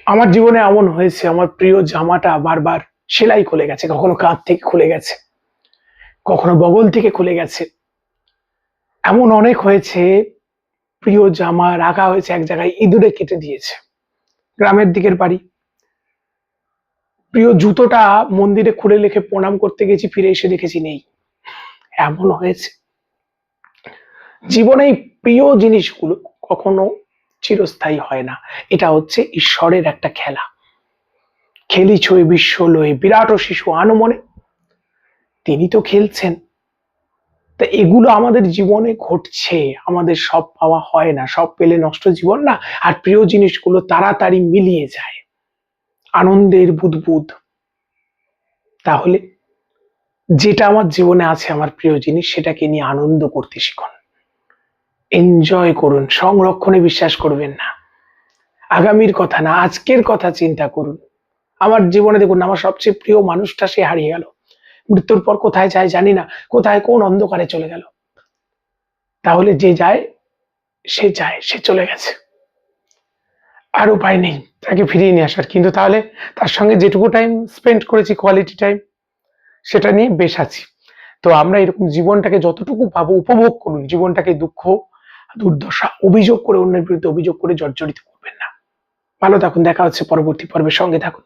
আমার জীবনে এমন হয়েছে, আমার প্রিয় জামাটা বারবার সেলাই খুলে গেছে, কখনো কাঁধ থেকে খুলে গেছে, কখনো বগল থেকে খুলে গেছে। এমন অনেক হয়েছে, প্রিয় জামা রাখা হয়েছে এক জায়গায়, ইঁদুরে কেটে দিয়েছে। গ্রামের দিকের বাড়ি, প্রিয় জুতোটা মন্দিরে খুলে রেখে প্রণাম করতে গেছি, ফিরে এসে দেখেছি নেই। এমন হয়েছে। জীবনে এই প্রিয় জিনিসগুলো কখনো চিরস্থায়ী হয় না। এটা হচ্ছে ঈশ্বরের একটা খেলা। খেলিছই বিশ্ব লয়ে বিরাট ও শিশু আনমনে, তিনি তো খেলছেন। তা এগুলো আমাদের জীবনে ঘটছে, আমাদের সব পাওয়া হয় না, সব পেলে নষ্ট জীবন না। আর প্রিয় জিনিসগুলো তাড়াতাড়ি মিলিয়ে যায়, আনন্দের বুদবুদ। তাহলে যেটা আমার জীবনে আছে, আমার প্রিয় জিনিস, সেটাকে নিয়ে আনন্দ করতে শিখুন, এনজয় করুন, সংরক্ষণে বিশ্বাস করবেন না। আগামীর কথা না, আজকের কথা চিন্তা করুন। আমার জীবনে দেখুন, আমার সবচেয়ে প্রিয় মানুষটা সে হারিয়ে গেল, মৃত্যুর পর কোথায় যায় জানি না, কোথায় কোন অন্ধকারে চলে গেল। তাহলে যে যায়, সে যায়, সে চলে গেছে, আর উপায় নেই তাকে ফিরিয়ে নিয়ে আসার। কিন্তু তাহলে তার সঙ্গে যেটুকু টাইম স্পেন্ড করেছি, কোয়ালিটি টাইম, সেটা নিয়ে বেশ আছি। তো আমরা এরকম জীবনটাকে যতটুকু পাবো উপভোগ করুন। জীবনটাকে দুঃখ, দুর্দশা, অভিযোগ করে, অন্যের বিরুদ্ধে অভিযোগ করে জর্জরিত করবেন না। ভালো থাকুন, দেখা হচ্ছে পরবর্তী পর্বে, সঙ্গে থাকুন।